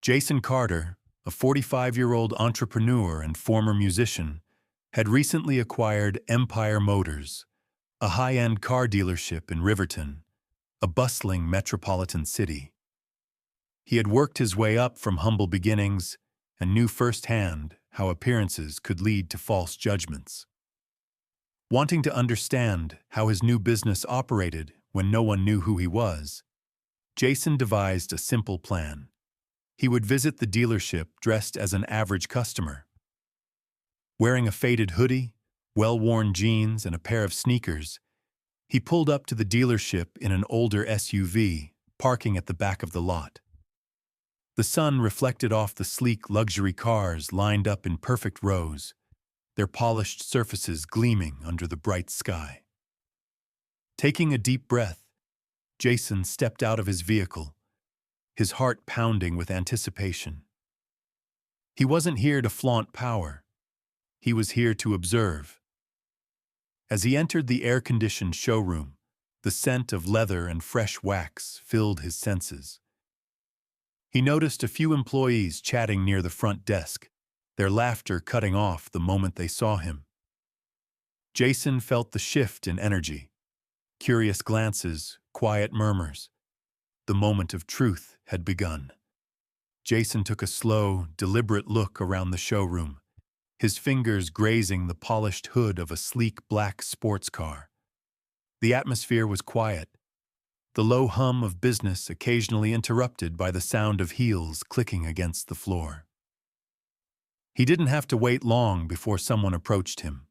Jason Carter, a 45-year-old entrepreneur and former musician, had recently acquired Empire Motors, a high-end car dealership in Riverton, a bustling metropolitan city. He had worked his way up from humble beginnings and knew firsthand how appearances could lead to false judgments. Wanting to understand how his new business operated when no one knew who he was, Jason devised a simple plan. He would visit the dealership dressed as an average customer. Wearing a faded hoodie, well-worn jeans, and a pair of sneakers, he pulled up to the dealership in an older SUV, parking at the back of the lot. The sun reflected off the sleek luxury cars lined up in perfect rows, their polished surfaces gleaming under the bright sky. Taking a deep breath, Jason stepped out of his vehicle, his heart pounding with anticipation. He wasn't here to flaunt power. He was here to observe. As he entered the air-conditioned showroom, the scent of leather and fresh wax filled his senses. He noticed a few employees chatting near the front desk, their laughter cutting off the moment they saw him. Jason felt the shift in energy. Curious glances, quiet murmurs. The moment of truth had begun. Jason took a slow, deliberate look around the showroom, his fingers grazing the polished hood of a sleek black sports car. The atmosphere was quiet, the low hum of business occasionally interrupted by the sound of heels clicking against the floor. He didn't have to wait long before someone approached him.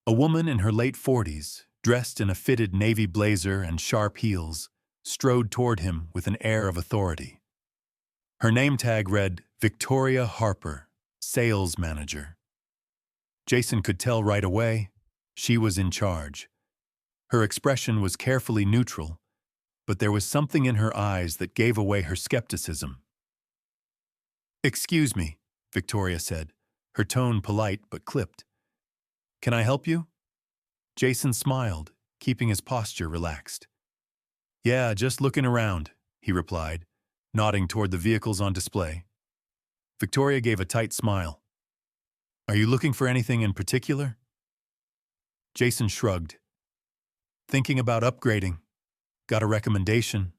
A woman in her late 40s, dressed in a fitted navy blazer and sharp heels, strode toward him with an air of authority. Her name tag read, Victoria Harper, Sales Manager. Jason could tell right away she was in charge. Her expression was carefully neutral, but there was something in her eyes that gave away her skepticism. "Excuse me," Victoria said, her tone polite but clipped. "Can I help you?" Jason smiled, keeping his posture relaxed. "Yeah, just looking around," he replied, nodding toward the vehicles on display. Victoria gave a tight smile. "Are you looking for anything in particular?" Jason shrugged. "Thinking about upgrading. Got a recommendation?"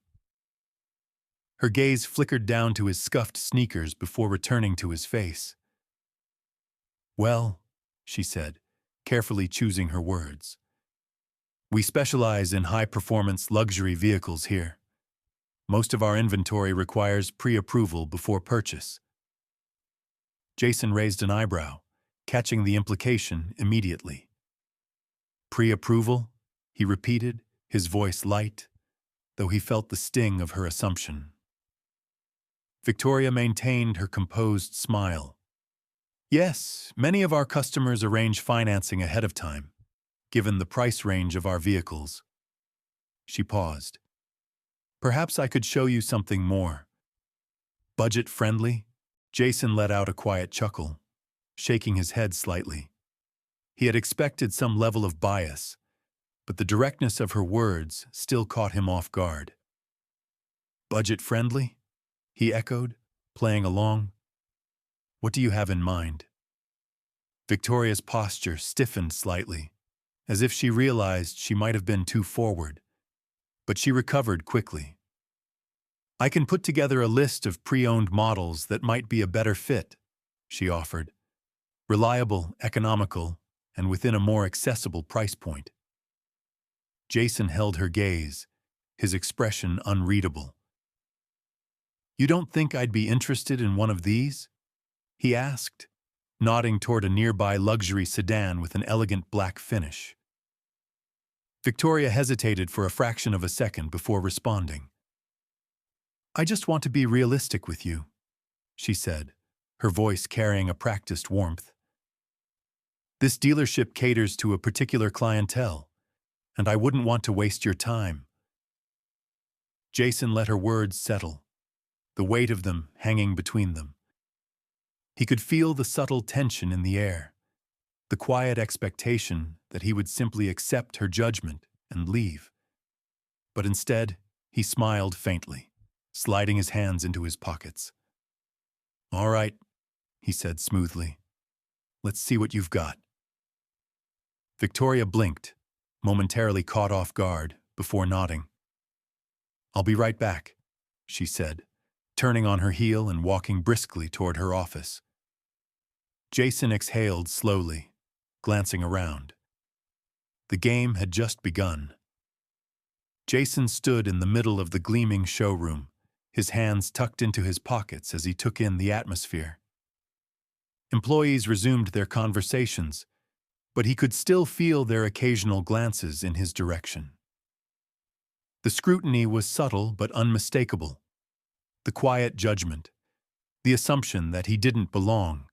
Her gaze flickered down to his scuffed sneakers before returning to his face. "Well," she said, carefully choosing her words, "we specialize in high-performance luxury vehicles here. Most of our inventory requires pre-approval before purchase." Jason raised an eyebrow, catching the implication immediately. "Pre-approval?" he repeated, his voice light, though he felt the sting of her assumption. Victoria maintained her composed smile. "Yes, many of our customers arrange financing ahead of time, given the price range of our vehicles." She paused. "Perhaps I could show you something more budget-friendly?" Jason let out a quiet chuckle, shaking his head slightly. He had expected some level of bias, but the directness of her words still caught him off guard. "Budget-friendly?" he echoed, playing along. "What do you have in mind?" Victoria's posture stiffened slightly, as if she realized she might have been too forward, but she recovered quickly. "I can put together a list of pre-owned models that might be a better fit," she offered. "Reliable, economical, and within a more accessible price point." Jason held her gaze, his expression unreadable. "You don't think I'd be interested in one of these?" he asked, nodding toward a nearby luxury sedan with an elegant black finish. Victoria hesitated for a fraction of a second before responding. "I just want to be realistic with you," she said, her voice carrying a practiced warmth. "This dealership caters to a particular clientele, and I wouldn't want to waste your time." Jason let her words settle, the weight of them hanging between them. He could feel the subtle tension in the air, the quiet expectation that he would simply accept her judgment and leave. But instead, he smiled faintly, sliding his hands into his pockets. All right, he said smoothly. Let's see what you've got. Victoria blinked, momentarily caught off guard, before nodding. I'll be right back, she said, turning on her heel and walking briskly toward her office. Jason exhaled slowly, glancing around. The game had just begun. Jason stood in the middle of the gleaming showroom, his hands tucked into his pockets as he took in the atmosphere. Employees resumed their conversations, but he could still feel their occasional glances in his direction. The scrutiny was subtle but unmistakable. The quiet judgment, the assumption that he didn't belong.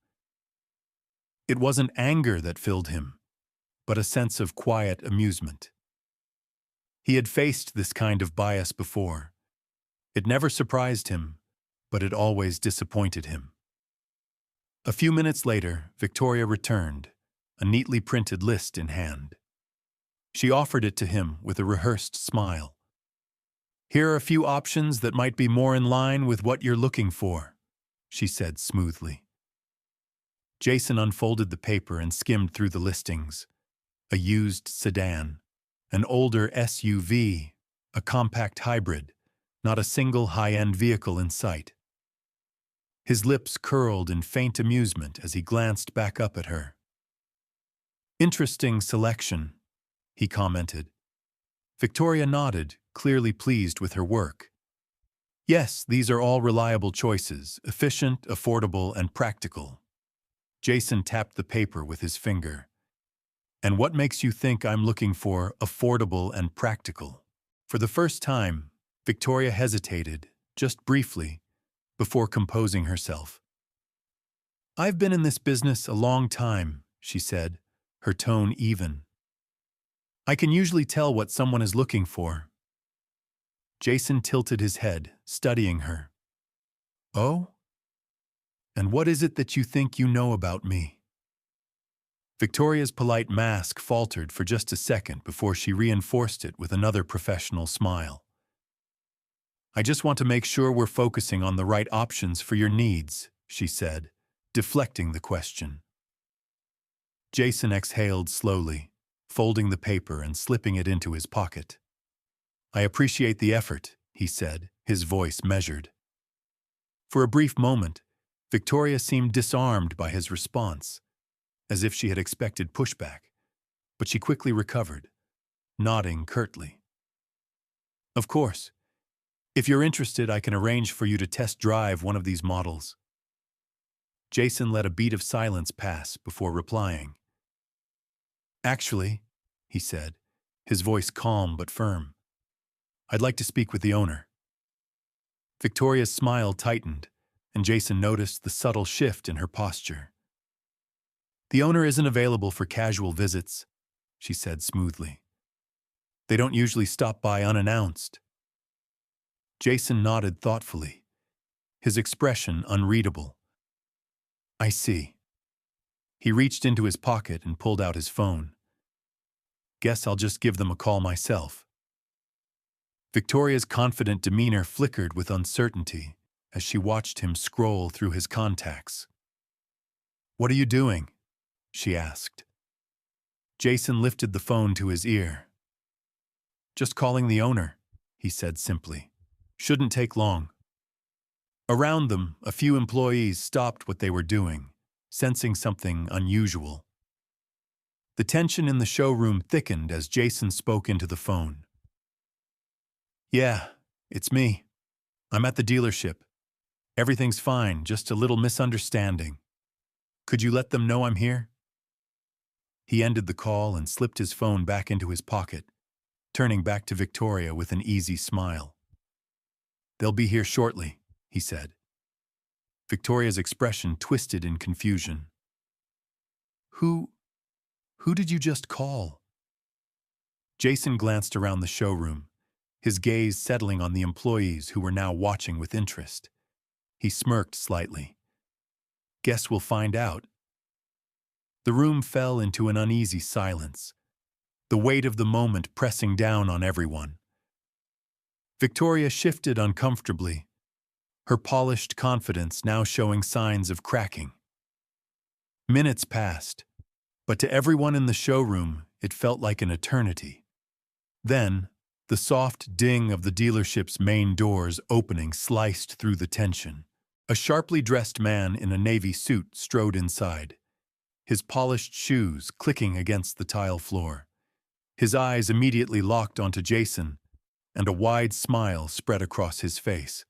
It wasn't anger that filled him, but a sense of quiet amusement. He had faced this kind of bias before. It never surprised him, but it always disappointed him. A few minutes later, Victoria returned, a neatly printed list in hand. She offered it to him with a rehearsed smile. "Here are a few options that might be more in line with what you're looking for," she said smoothly. Jason unfolded the paper and skimmed through the listings. A used sedan, an older SUV, a compact hybrid, not a single high-end vehicle in sight. His lips curled in faint amusement as he glanced back up at her. "Interesting selection," he commented. Victoria nodded, clearly pleased with her work. "Yes, these are all reliable choices, efficient, affordable, and practical." Jason tapped the paper with his finger. "And what makes you think I'm looking for affordable and practical?" For the first time, Victoria hesitated, just briefly, before composing herself. "I've been in this business a long time," she said, her tone even. "I can usually tell what someone is looking for." Jason tilted his head, studying her. "Oh? And what is it that you think you know about me?" Victoria's polite mask faltered for just a second before she reinforced it with another professional smile. "I just want to make sure we're focusing on the right options for your needs," she said, deflecting the question. Jason exhaled slowly, folding the paper and slipping it into his pocket. "I appreciate the effort," he said, his voice measured. For a brief moment, Victoria seemed disarmed by his response, as if she had expected pushback, but she quickly recovered, nodding curtly. "Of course. If you're interested, I can arrange for you to test drive one of these models." Jason let a beat of silence pass before replying. "Actually," he said, his voice calm but firm, "I'd like to speak with the owner." Victoria's smile tightened, and Jason noticed the subtle shift in her posture. "The owner isn't available for casual visits," she said smoothly. "They don't usually stop by unannounced." Jason nodded thoughtfully, his expression unreadable. "I see." He reached into his pocket and pulled out his phone. "Guess I'll just give them a call myself." Victoria's confident demeanor flickered with uncertainty as she watched him scroll through his contacts. "What are you doing?" she asked. Jason lifted the phone to his ear. "Just calling the owner," he said simply. "Shouldn't take long." Around them, a few employees stopped what they were doing, sensing something unusual. The tension in the showroom thickened as Jason spoke into the phone. "Yeah, it's me. I'm at the dealership. Everything's fine, just a little misunderstanding. Could you let them know I'm here?" He ended the call and slipped his phone back into his pocket, turning back to Victoria with an easy smile. "They'll be here shortly," he said. Victoria's expression twisted in confusion. Who did you just call?" Jason glanced around the showroom, his gaze settling on the employees who were now watching with interest. He smirked slightly. "Guess we'll find out." The room fell into an uneasy silence, the weight of the moment pressing down on everyone. Victoria shifted uncomfortably, her polished confidence now showing signs of cracking. Minutes passed, but to everyone in the showroom, it felt like an eternity. Then, the soft ding of the dealership's main doors opening sliced through the tension. A sharply dressed man in a navy suit strode inside, his polished shoes clicking against the tile floor. His eyes immediately locked onto Jason, and a wide smile spread across his face.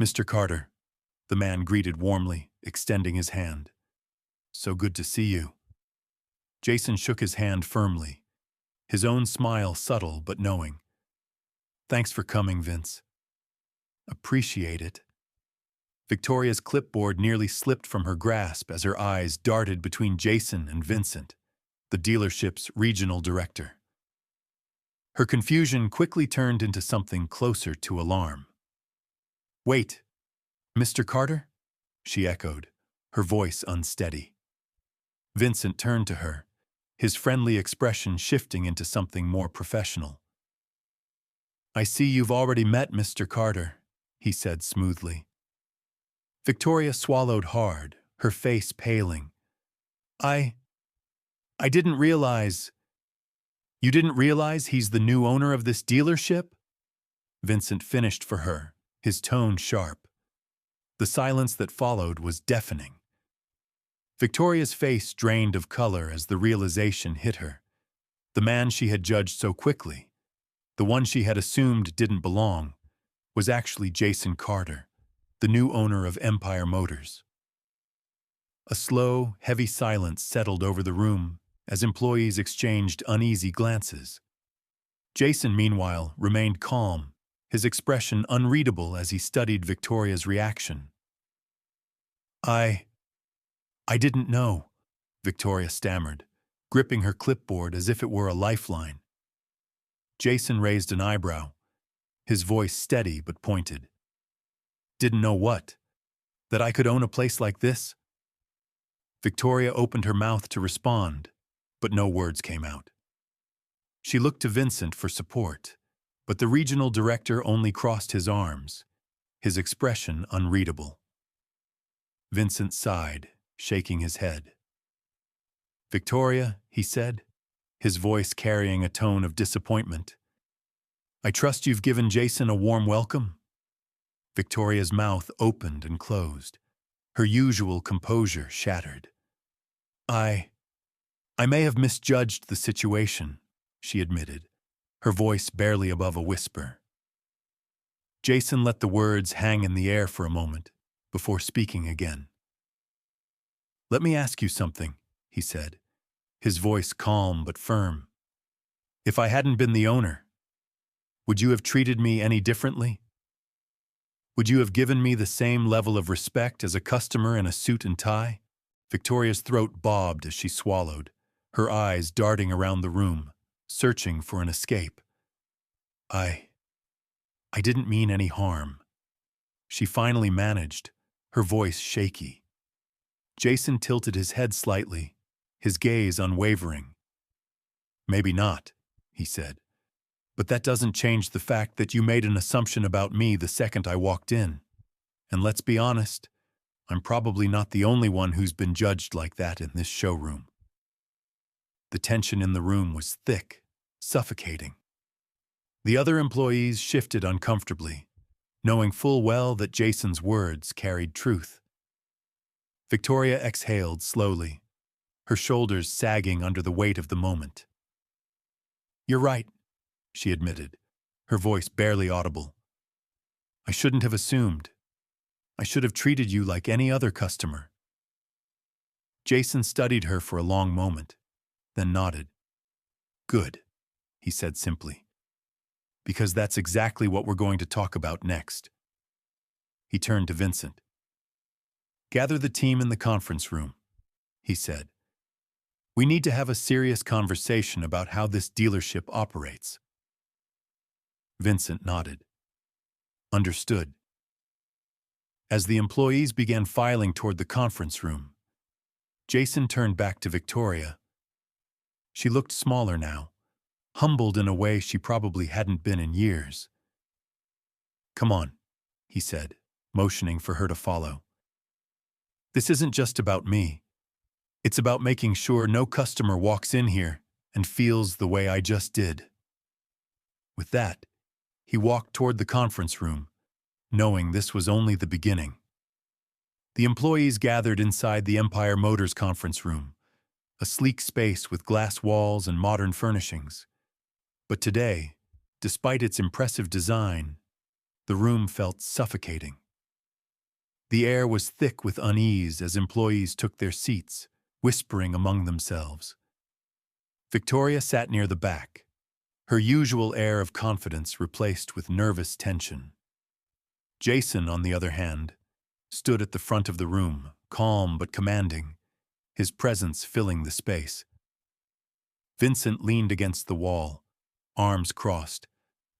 "Mr. Carter," the man greeted warmly, extending his hand. "So good to see you." Jason shook his hand firmly, his own smile subtle but knowing. "Thanks for coming, Vince." "Appreciate it." Victoria's clipboard nearly slipped from her grasp as her eyes darted between Jason and Vincent, the dealership's regional director. Her confusion quickly turned into something closer to alarm. "Wait, Mr. Carter?" she echoed, her voice unsteady. Vincent turned to her, his friendly expression shifting into something more professional. "I see you've already met Mr. Carter," he said smoothly. Victoria swallowed hard, her face paling. I didn't realize." "You didn't realize he's the new owner of this dealership?" Vincent finished for her, his tone sharp. The silence that followed was deafening. Victoria's face drained of color as the realization hit her. The man she had judged so quickly, the one she had assumed didn't belong, was actually Jason Carter, the new owner of Empire Motors. A slow, heavy silence settled over the room as employees exchanged uneasy glances. Jason, meanwhile, remained calm, his expression unreadable as he studied Victoria's reaction. I didn't know," Victoria stammered, gripping her clipboard as if it were a lifeline. Jason raised an eyebrow, his voice steady but pointed. "Didn't know what? That I could own a place like this?" Victoria opened her mouth to respond, but no words came out. She looked to Vincent for support, but the regional director only crossed his arms, his expression unreadable. Vincent sighed, shaking his head. "Victoria," he said, his voice carrying a tone of disappointment, "I trust you've given Jason a warm welcome?" Victoria's mouth opened and closed, her usual composure shattered. I may have misjudged the situation," she admitted, her voice barely above a whisper. Jason let the words hang in the air for a moment before speaking again. "Let me ask you something," he said, his voice calm but firm. "If I hadn't been the owner, would you have treated me any differently? Would you have given me the same level of respect as a customer in a suit and tie?" Victoria's throat bobbed as she swallowed, her eyes darting around the room, searching for an escape. I didn't mean any harm," she finally managed, her voice shaky. Jason tilted his head slightly, his gaze unwavering. "Maybe not," he said, "but that doesn't change the fact that you made an assumption about me the second I walked in. And let's be honest, I'm probably not the only one who's been judged like that in this showroom." The tension in the room was thick, suffocating. The other employees shifted uncomfortably, knowing full well that Jason's words carried truth. Victoria exhaled slowly, her shoulders sagging under the weight of the moment. "You're right," she admitted, her voice barely audible. "I shouldn't have assumed. I should have treated you like any other customer." Jason studied her for a long moment, then nodded. "Good," he said simply, "because that's exactly what we're going to talk about next." He turned to Vincent. "Gather the team in the conference room," he said. "We need to have a serious conversation about how this dealership operates." Vincent nodded. "Understood." As the employees began filing toward the conference room, Jason turned back to Victoria. She looked smaller now, humbled in a way she probably hadn't been in years. "Come on," he said, motioning for her to follow. This isn't just about me. It's about making sure no customer walks in here and feels the way I just did. With that, he walked toward the conference room, knowing this was only the beginning. The employees gathered inside the Empire Motors conference room, a sleek space with glass walls and modern furnishings. But today, despite its impressive design, the room felt suffocating. The air was thick with unease as employees took their seats, whispering among themselves. Victoria sat near the back, her usual air of confidence replaced with nervous tension. Jason, on the other hand, stood at the front of the room, calm but commanding, his presence filling the space. Vincent leaned against the wall, arms crossed,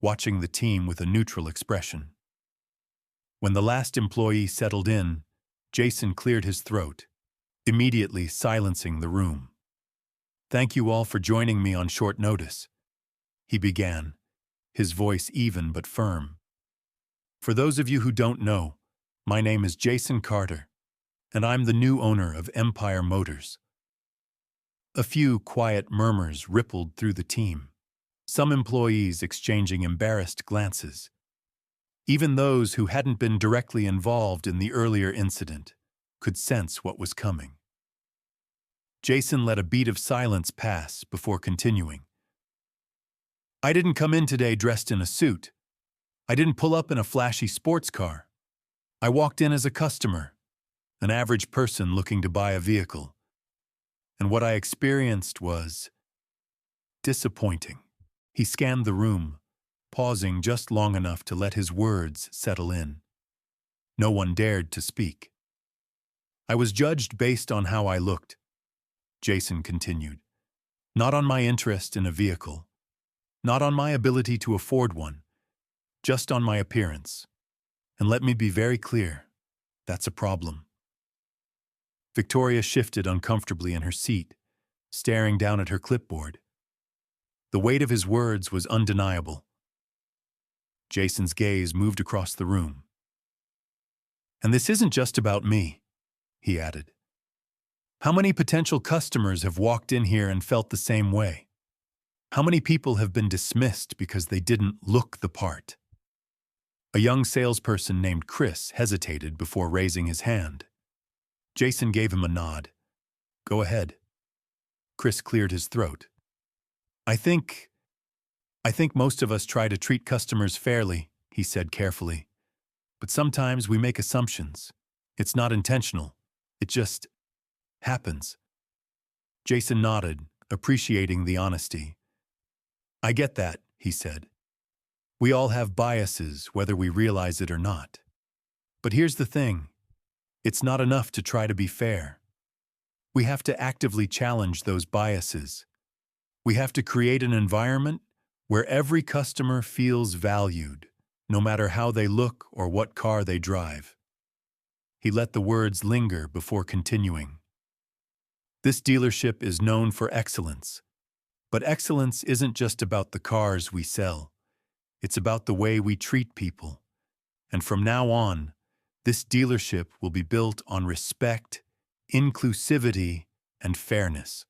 watching the team with a neutral expression. When the last employee settled in, Jason cleared his throat, immediately silencing the room. "Thank you all for joining me on short notice," he began, his voice even but firm. "For those of you who don't know, my name is Jason Carter, and I'm the new owner of Empire Motors." A few quiet murmurs rippled through the team, some employees exchanging embarrassed glances. Even those who hadn't been directly involved in the earlier incident could sense what was coming. Jason let a beat of silence pass before continuing. "I didn't come in today dressed in a suit. I didn't pull up in a flashy sports car. I walked in as a customer, an average person looking to buy a vehicle. And what I experienced was disappointing." He scanned the room, pausing just long enough to let his words settle in. No one dared to speak. "I was judged based on how I looked," Jason continued. "Not on my interest in a vehicle, not on my ability to afford one, just on my appearance. And let me be very clear, that's a problem." Victoria shifted uncomfortably in her seat, staring down at her clipboard. The weight of his words was undeniable. Jason's gaze moved across the room. "And this isn't just about me," he added. "How many potential customers have walked in here and felt the same way? How many people have been dismissed because they didn't look the part?" A young salesperson named Chris hesitated before raising his hand. Jason gave him a nod. "Go ahead." Chris cleared his throat. I think most of us try to treat customers fairly," he said carefully. "But sometimes we make assumptions. It's not intentional. It just happens." Jason nodded, appreciating the honesty. "I get that," he said. "We all have biases, whether we realize it or not. But here's the thing. It's not enough to try to be fair. We have to actively challenge those biases. We have to create an environment where every customer feels valued, no matter how they look or what car they drive." He let the words linger before continuing. "This dealership is known for excellence. But excellence isn't just about the cars we sell. It's about the way we treat people. And from now on, this dealership will be built on respect, inclusivity, and fairness."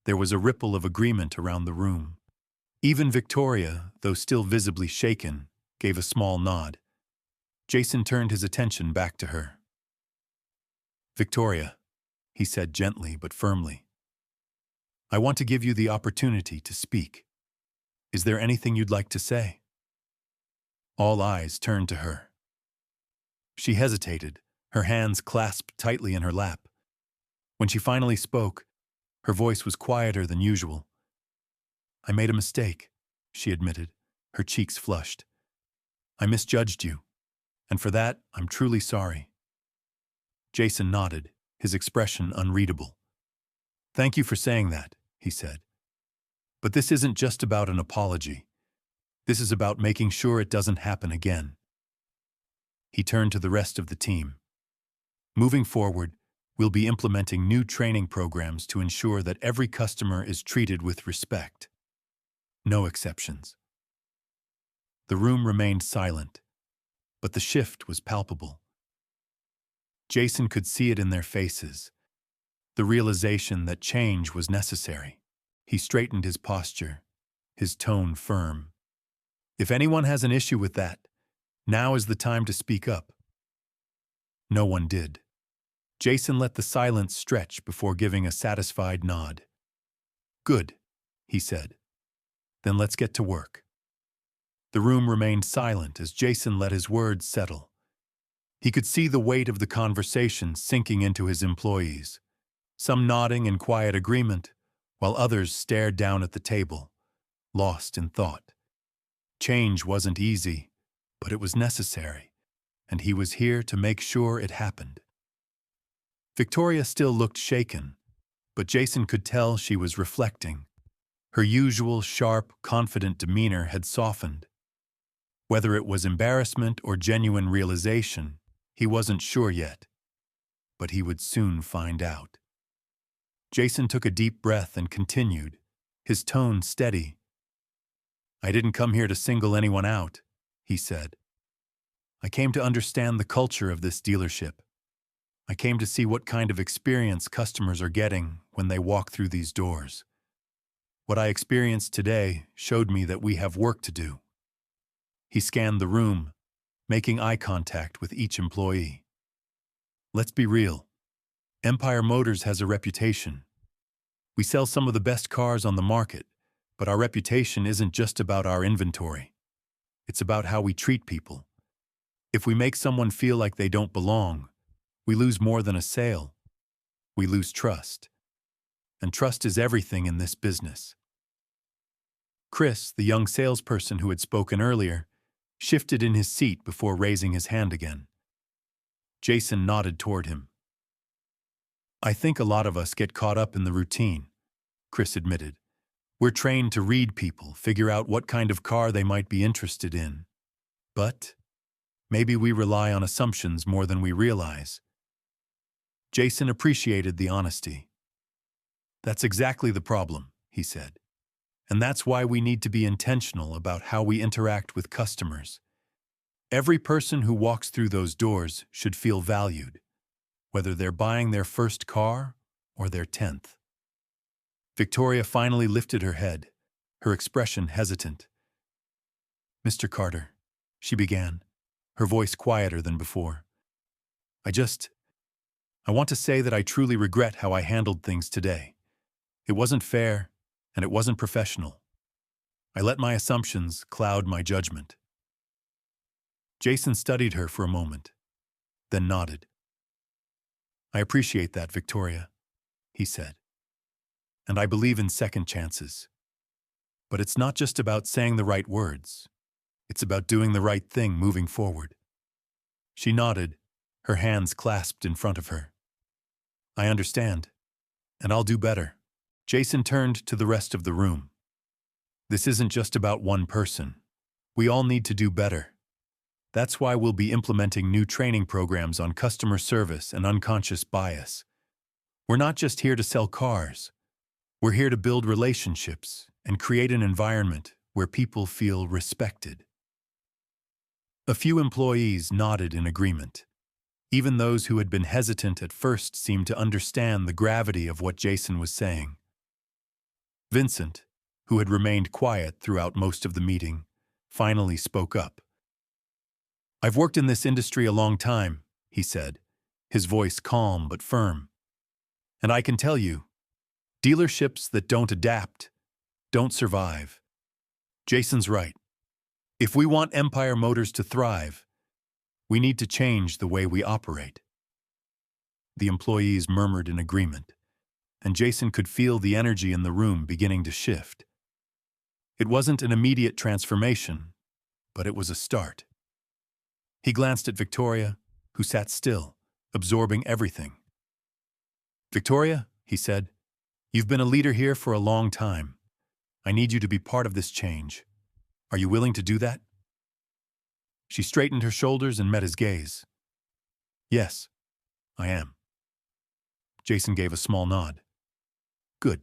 There was a ripple of agreement around the room. Even Victoria, though still visibly shaken, gave a small nod. Jason turned his attention back to her. "Victoria," he said gently but firmly, "I want to give you the opportunity to speak. Is there anything you'd like to say?" All eyes turned to her. She hesitated, her hands clasped tightly in her lap. When she finally spoke, her voice was quieter than usual. "I made a mistake," she admitted, her cheeks flushed. "I misjudged you, and for that, I'm truly sorry." Jason nodded, his expression unreadable. "Thank you for saying that," he said. "But this isn't just about an apology. This is about making sure it doesn't happen again." He turned to the rest of the team. "Moving forward, we'll be implementing new training programs to ensure that every customer is treated with respect. No exceptions." The room remained silent. but the shift was palpable. Jason could see it in their faces, the realization that change was necessary. He straightened his posture, his tone firm. If anyone has an issue with that, now is the time to speak up. No one did. Jason let the silence stretch before giving a satisfied nod. Good, he said. Then let's get to work. The room remained silent as Jason let his words settle. He could see the weight of the conversation sinking into his employees, some nodding in quiet agreement, while others stared down at the table, lost in thought. Change wasn't easy, but it was necessary, and he was here to make sure it happened. Victoria still looked shaken, but Jason could tell she was reflecting. Her usual sharp, confident demeanor had softened. Whether it was embarrassment or genuine realization, he wasn't sure yet, but he would soon find out. Jason took a deep breath and continued, his tone steady. I didn't come here to single anyone out, he said. I came to understand the culture of this dealership. I came to see what kind of experience customers are getting when they walk through these doors. What I experienced today showed me that we have work to do. He scanned the room, making eye contact with each employee. Let's be real. Empire Motors has a reputation. We sell some of the best cars on the market, but our reputation isn't just about our inventory. It's about how we treat people. If we make someone feel like they don't belong, we lose more than a sale. We lose trust. And trust is everything in this business. Chris, the young salesperson who had spoken earlier, shifted in his seat before raising his hand again. Jason nodded toward him. I think a lot of us get caught up in the routine, Chris admitted. We're trained to read people, figure out what kind of car they might be interested in. But maybe we rely on assumptions more than we realize. Jason appreciated the honesty. That's exactly the problem, he said. And that's why we need to be intentional about how we interact with customers. Every person who walks through those doors should feel valued, whether they're buying their first car or their 10th. Victoria finally lifted her head, her expression hesitant. Mr. Carter, she began, her voice quieter than before. I want to say that I truly regret how I handled things today. It wasn't fair, and it wasn't professional. I let my assumptions cloud my judgment. Jason studied her for a moment, then nodded. I appreciate that, Victoria, he said. And I believe in second chances. But it's not just about saying the right words. It's about doing the right thing moving forward. She nodded, her hands clasped in front of her. I understand, and I'll do better. Jason turned to the rest of the room. This isn't just about one person. We all need to do better. That's why we'll be implementing new training programs on customer service and unconscious bias. We're not just here to sell cars. We're here to build relationships and create an environment where people feel respected. A few employees nodded in agreement. Even those who had been hesitant at first seemed to understand the gravity of what Jason was saying. Vincent, who had remained quiet throughout most of the meeting, finally spoke up. I've worked in this industry a long time, he said, his voice calm but firm. And I can tell you, dealerships that don't adapt don't survive. Jason's right. If we want Empire Motors to thrive, we need to change the way we operate. The employees murmured in agreement, and Jason could feel the energy in the room beginning to shift. It wasn't an immediate transformation, but it was a start. He glanced at Victoria, who sat still, absorbing everything. Victoria, he said, you've been a leader here for a long time. I need you to be part of this change. Are you willing to do that? She straightened her shoulders and met his gaze. Yes, I am. Jason gave a small nod. Good.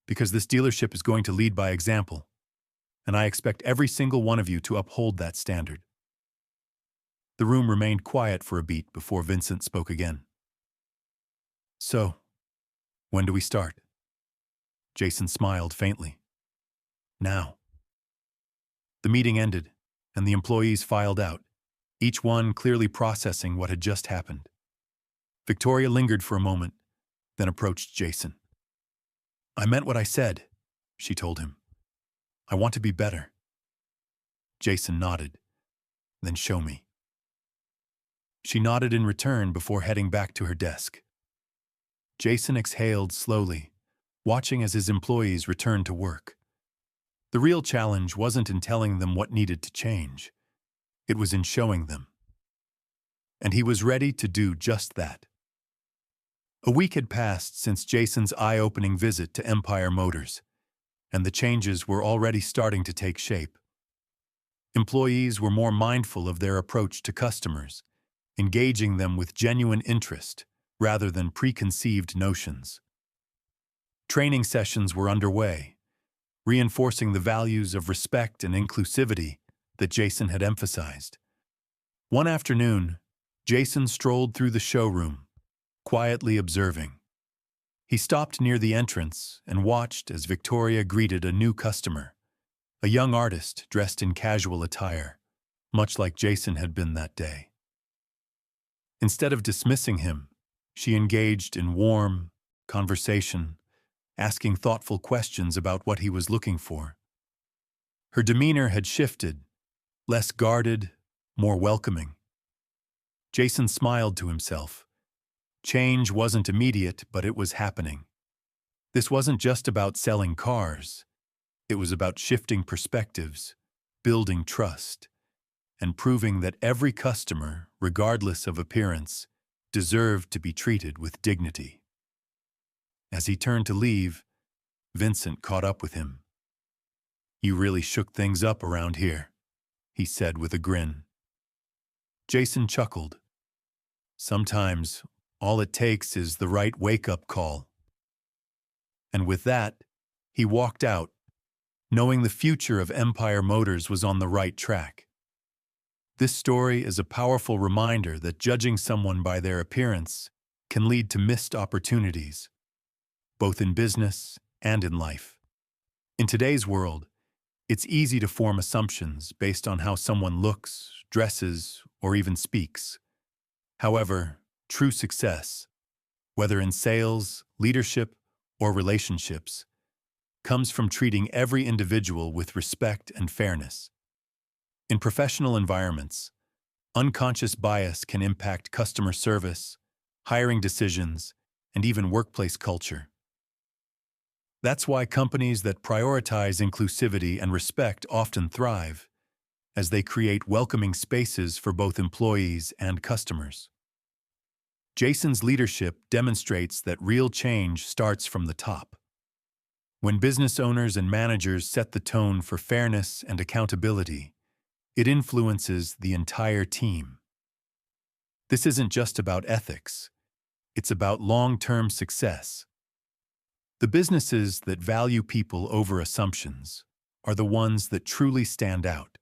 Because this dealership is going to lead by example, and I expect every single one of you to uphold that standard. The room remained quiet for a beat before Vincent spoke again. "So, when do we start?" Jason smiled faintly. "Now." The meeting ended, and the employees filed out, each one clearly processing what had just happened. Victoria lingered for a moment, then approached Jason. "I meant what I said," she told him. "I want to be better." Jason nodded. "Then show me." She nodded in return before heading back to her desk. Jason exhaled slowly, watching as his employees returned to work. The real challenge wasn't in telling them what needed to change. It was in showing them. And he was ready to do just that. A week had passed since Jason's eye-opening visit to Empire Motors, and the changes were already starting to take shape. Employees were more mindful of their approach to customers, engaging them with genuine interest rather than preconceived notions. Training sessions were underway, reinforcing the values of respect and inclusivity that Jason had emphasized. One afternoon, Jason strolled through the showroom, quietly observing. He stopped near the entrance and watched as Victoria greeted a new customer, a young artist dressed in casual attire, much like Jason had been that day. Instead of dismissing him, she engaged in warm conversation, asking thoughtful questions about what he was looking for. Her demeanor had shifted, less guarded, more welcoming. Jason smiled to himself. Change wasn't immediate, but it was happening. This wasn't just about selling cars. It was about shifting perspectives, building trust, and proving that every customer, regardless of appearance, deserved to be treated with dignity. As he turned to leave, Vincent caught up with him. "You really shook things up around here," he said with a grin. Jason chuckled. "Sometimes, all it takes is the right wake-up call." And with that, he walked out, knowing the future of Empire Motors was on the right track. This story is a powerful reminder that judging someone by their appearance can lead to missed opportunities, both in business and in life. In today's world, it's easy to form assumptions based on how someone looks, dresses, or even speaks. However, true success, whether in sales, leadership, or relationships, comes from treating every individual with respect and fairness. In professional environments, unconscious bias can impact customer service, hiring decisions, and even workplace culture. That's why companies that prioritize inclusivity and respect often thrive, as they create welcoming spaces for both employees and customers. Jason's leadership demonstrates that real change starts from the top. When business owners and managers set the tone for fairness and accountability, it influences the entire team. This isn't just about ethics. It's about long-term success. The businesses that value people over assumptions are the ones that truly stand out.